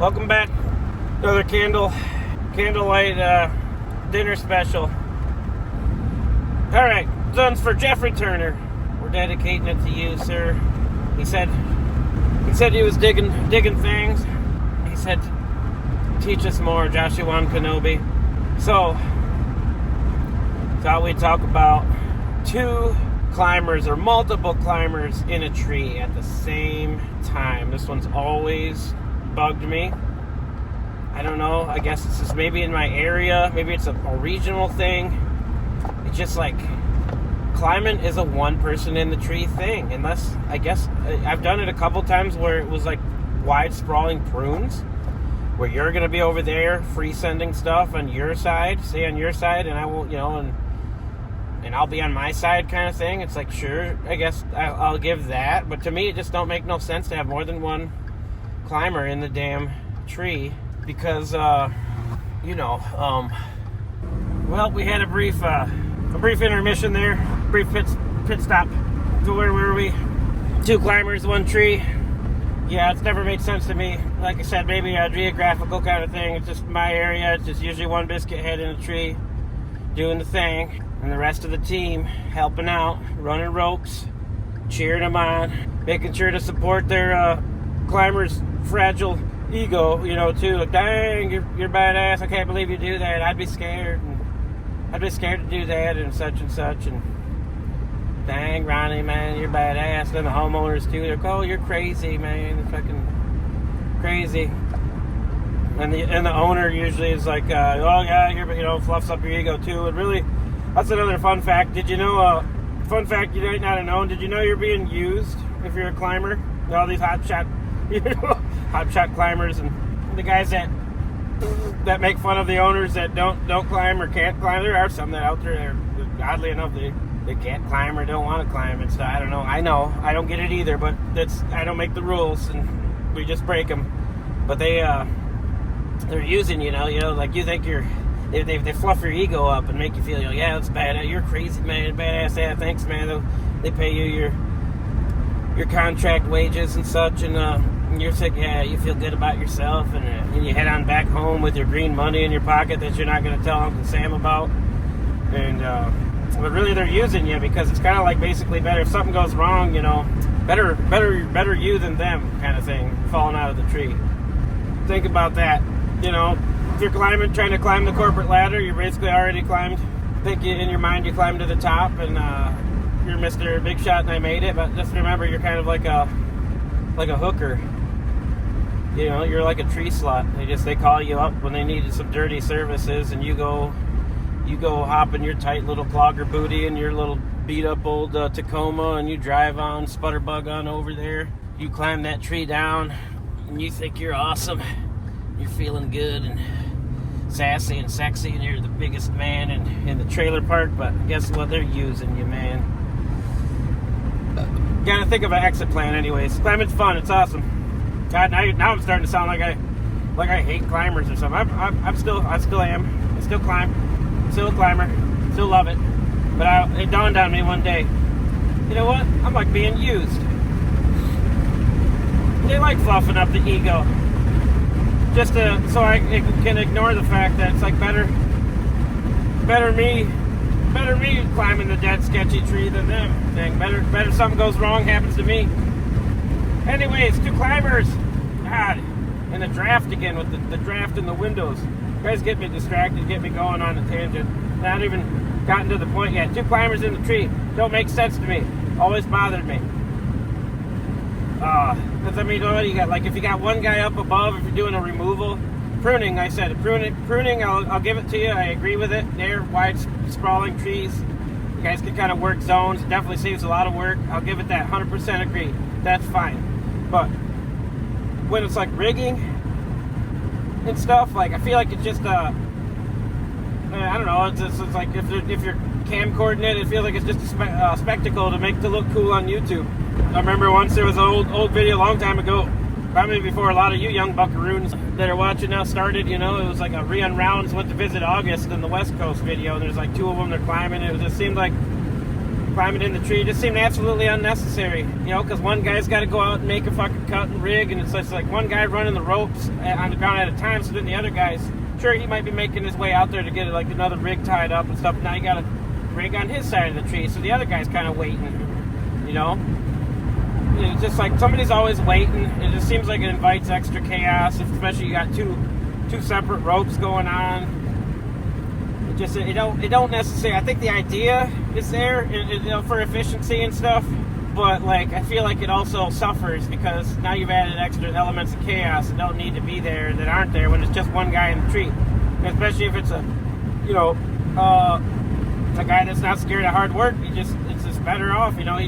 Welcome back. Another candlelight dinner special. All right, this one's for Jeffrey Turner. We're dedicating it to you, sir. He said he was digging things. He said, teach us more, Joshua Kenobi. So, thought we'd talk about two climbers or multiple climbers in a tree at the same time. This one's always bugged me. I don't know. I guess it's just maybe in my area. Maybe it's a regional thing. It's just like climbing is a one person in the tree thing. Unless, I guess, I've done it a couple times where it was like wide sprawling prunes, where you're going to be over there free sending stuff on your side, say on your side, and I will, and I'll be on my side kind of thing. It's like, sure, I guess I'll give that. But to me, it just don't make no sense to have more than one climber in the damn tree. Because, well, we had a brief intermission there, brief pit stop to where were we? Two climbers, one tree. Yeah, it's never made sense to me. Like I said, maybe a geographical kind of thing. It's just my area. It's just usually one biscuit head in a tree doing the thing, and the rest of the team helping out, running ropes, cheering them on, making sure to support their climbers' fragile ego, too. Like, dang, you're badass. I can't believe you do that. I'd be scared. I'd be scared to do that and such. And dang, Ronnie, man, you're badass. Then the homeowners, too. They're like, oh, you're crazy, man. You're fucking crazy. And the owner usually is like, oh, yeah, you're, fluffs up your ego, too. And really, that's another fun fact. Did you know, fun fact you might not have known, did you know you're being used if you're a climber? All these hotshot climbers and the guys that make fun of the owners that don't climb or can't climb. There are some that out there that oddly enough they can't climb or don't want to climb and stuff. I don't know. I don't get it either, but I don't make the rules and we just break them. But they're using like you think they fluff your ego up and make you feel yeah, that's bad. You're crazy, man. Badass. Yeah, thanks, man. They pay you your contract wages and such, and you're sick. Yeah, you feel good about yourself, and you head on back home with your green money in your pocket that you're not going to tell Uncle Sam about. And but really, they're using you because it's kind of like basically better if something goes wrong, better you than them kind of thing, falling out of the tree. Think about that. If you're trying to climb the corporate ladder, you're basically already climbed. Think in your mind you climbed to the top, and you're Mr. Big Shot and I made it, but just remember you're kind of like a hooker. You're like a tree slut. They call you up when they need some dirty services, and you go hop in your tight little clogger booty and your little beat up old Tacoma, and you drive on Sputterbug on over there. You climb that tree down, and you think you're awesome. You're feeling good and sassy and sexy, and you're the biggest man in the trailer park, but guess what? They're using you, man. Gotta think of an exit plan anyways. Climbing's fun. It's awesome. God, now I'm starting to sound like I hate climbers or something. I still am. I still climb. Still a climber. Still love it. But it dawned on me one day, you know what? I'm like being used. They like fluffing up the ego. Just so I can ignore the fact that it's like better me climbing the dead sketchy tree than them. Dang, better something goes wrong happens to me. Anyways, two climbers. God, and the draft again with the draft in the windows. You guys get me distracted, get me going on a tangent. Not even gotten to the point yet. Two climbers in the tree don't make sense to me. Always bothered me. Because what you got? Like if you got one guy up above, if you're doing a removal, pruning. I said pruning. I'll give it to you. I agree with it. They're wide, sprawling trees. You guys can kind of work zones. It definitely saves a lot of work. I'll give it that. 100% agree. That's fine. But when it's like rigging and stuff, like I feel like it's just I don't know. It's like if you're camcording it feels like it's just a spectacle to make to look cool on YouTube. I remember once there was an old video a long time ago, probably before a lot of you young buckaroons that are watching now started. It was like a Rian Rounds went to visit August in the West Coast video, and there's like two of them. They're climbing. It just seemed like climbing in the tree. It just seemed absolutely unnecessary, you know, because one guy's got to go out and make a fucking cut and rig, and it's just like one guy running the ropes on the ground at a time, so then the other guys, sure, he might be making his way out there to get like another rig tied up and stuff. Now you got a rig on his side of the tree, so the other guy's kind of waiting, you know. It's just like somebody's always waiting. It just seems like it invites extra chaos, especially you got two separate ropes going on. It don't necessarily. I think the idea is there, you know, for efficiency and stuff, but like I feel like it also suffers because now you've added extra elements of chaos that don't need to be there, that aren't there when it's just one guy in the tree, and especially if it's a, you know, a guy that's not scared of hard work. It's just better off, you know. I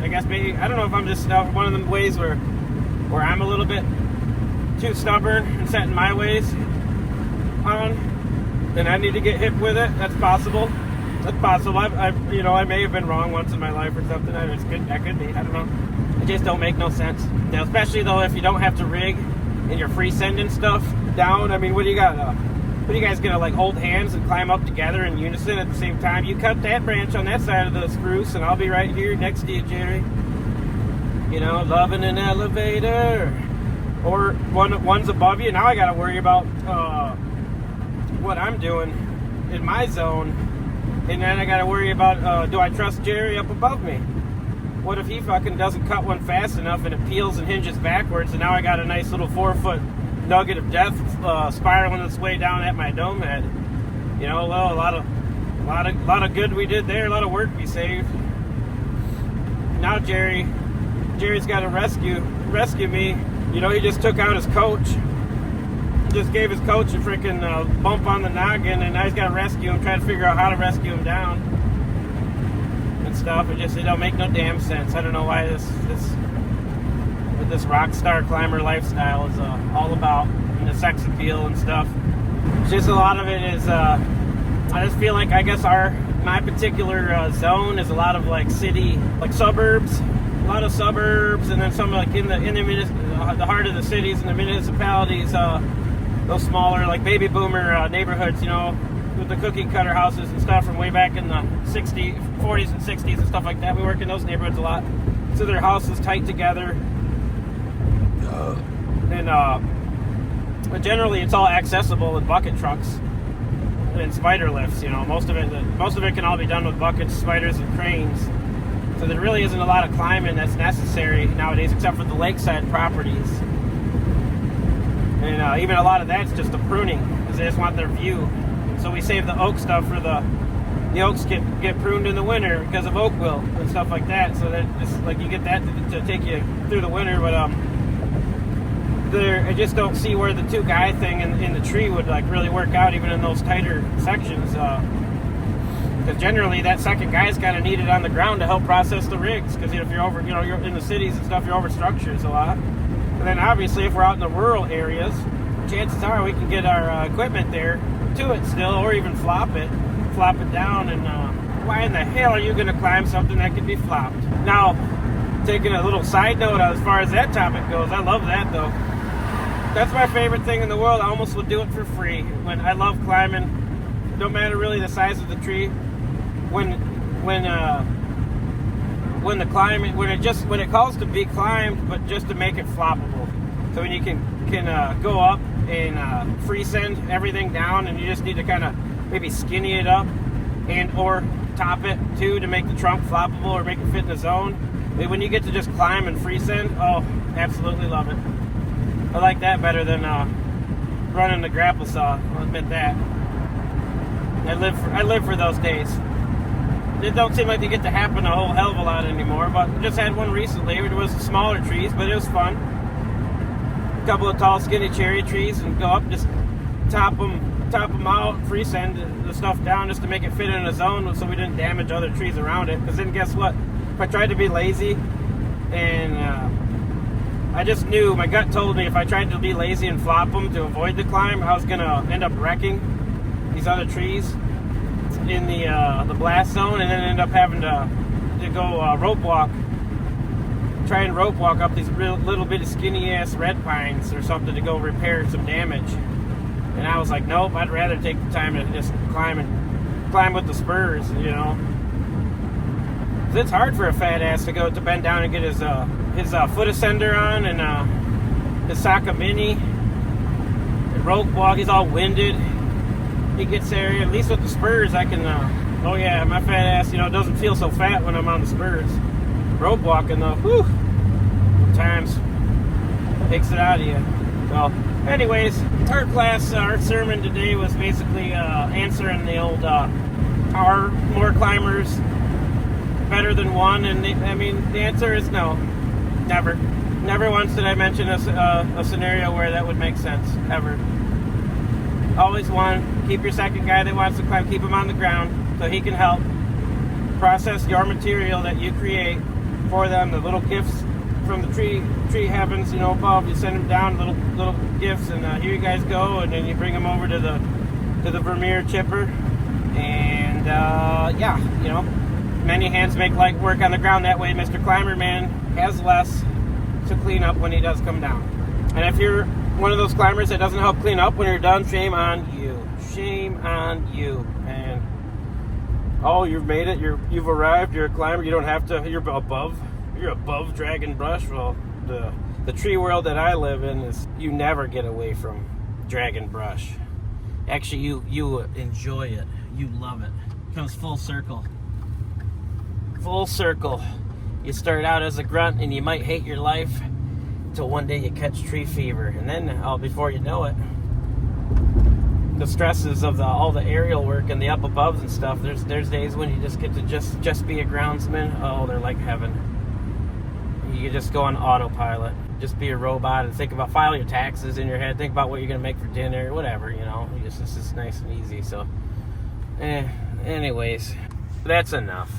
guess maybe, I don't know if I'm just one of them ways where I'm a little bit too stubborn and set in my ways on, and I need to get hip with it. That's possible. I may have been wrong once in my life or something. That could be. I don't know. It just don't make no sense. Now, especially though, if you don't have to rig and you're free sending stuff down. I mean, what do you got? What are you guys gonna like hold hands and climb up together in unison at the same time? You cut that branch on that side of the spruce, and I'll be right here next to you, Jerry. You know, loving an elevator, or one's above you. Now I got to worry about what I'm doing in my zone, and then I got to worry about do I trust Jerry up above me? What if he fucking doesn't cut one fast enough and it peels and hinges backwards, and now I got a nice little 4-foot nugget of death spiraling its way down at my dome head. You know, well, a lot of good we did there, a lot of work we saved. Now Jerry's got to rescue me. You know, he just took out his coach. He just gave his coach a freaking bump on the noggin, and now he's got to rescue him, try to figure out how to rescue him down and stuff. It don't make no damn sense. I don't know why this rock star climber lifestyle is all about, and the sex appeal and stuff. It's just a lot of it is I just feel like, I guess my particular zone is a lot of like city, like suburbs, a lot of suburbs, and then some like in the heart of the cities and the municipalities, those smaller like baby boomer neighborhoods, you know, with the cookie cutter houses and stuff from way back in the 40s and 60s and stuff like that. We work in those neighborhoods a lot, so their houses tight together. But generally it's all accessible with bucket trucks and spider lifts. You know, most of it can all be done with buckets, spiders, and cranes. So there really isn't a lot of climbing that's necessary nowadays, except for the lakeside properties. And even a lot of that's just the pruning, because they just want their view. So we save the oak stuff for the oaks get pruned in the winter because of oak wilt and stuff like that. So that it's like you get that to take you through the winter, but I just don't see where the two guy thing in the tree would like really work out, even in those tighter sections. Because generally that second guy's kind of needed on the ground to help process the rigs. Because if you're you're in the cities and stuff, you're over structures a lot. And then obviously if we're out in the rural areas, chances are we can get our equipment there to it still, or even flop it down. And why in the hell are you going to climb something that could be flopped? Now, taking a little side note as far as that topic goes, I love that though. That's my favorite thing in the world. I almost would do it for free. When I love climbing, no matter really the size of the tree. When it calls to be climbed, but just to make it floppable. So when you can go up and free send everything down, and you just need to kind of maybe skinny it up and or top it too to make the trunk floppable or make it fit in the zone. But when you get to just climb and free send, oh, absolutely love it. I like that better than running the grapple saw. I'll admit that. I live for those days. It don't seem like they get to happen a whole hell of a lot anymore, but we just had one recently. It was smaller trees, but it was fun. A couple of tall, skinny cherry trees, and go up, just top them out, free send the stuff down just to make it fit in a zone so we didn't damage other trees around it. Because then guess what? If I tried to be lazy and I just knew, my gut told me if I tried to be lazy and flop them to avoid the climb, I was going to end up wrecking these other trees in the blast zone, and then end up having to go rope walk, try and rope walk up these little bit of skinny ass red pines or something to go repair some damage. And I was like, nope, I'd rather take the time to just climb climb with the spurs, you know. It's hard for a fat ass to bend down and get his foot ascender on and his Saka Mini. The rope walk, he's all winded. He gets there, at least with the spurs, I can, oh yeah, my fat ass, you know, doesn't feel so fat when I'm on the spurs. Rope walking though, whew, times takes it out of you. So, anyways, our class, our sermon today was basically answering the old, are more climbers better than one? And I mean, the answer is no, never. Never once did I mention a scenario where that would make sense, ever. Always one. Keep your second guy that wants to climb, keep him on the ground so he can help process your material that you create for them, the little gifts from the tree heavens, you know, above. You send them down, little gifts, and here you guys go, and then you bring them over to the Vermeer chipper, and yeah, you know, many hands make light work on the ground. That way, Mr. Climber Man has less to clean up when he does come down. And if you're one of those climbers that doesn't help clean up when you're done, shame on you. Shame on you. And oh, you've made it. You've arrived. You're a climber. You don't have to. You're above drag and brush. Well, the tree world that I live in is you never get away from drag and brush. Actually, you enjoy it. You love it. It comes full circle. Full circle. You start out as a grunt and you might hate your life until one day you catch tree fever, and then before you know it, the stresses of all the aerial work and the up aboves and stuff, there's days when you just get to just be a groundsman. Oh, they're like heaven. You just go on autopilot, just be a robot and think about, file your taxes in your head, think about what you're gonna make for dinner, whatever, you know. It's just nice and easy. So anyways, that's enough.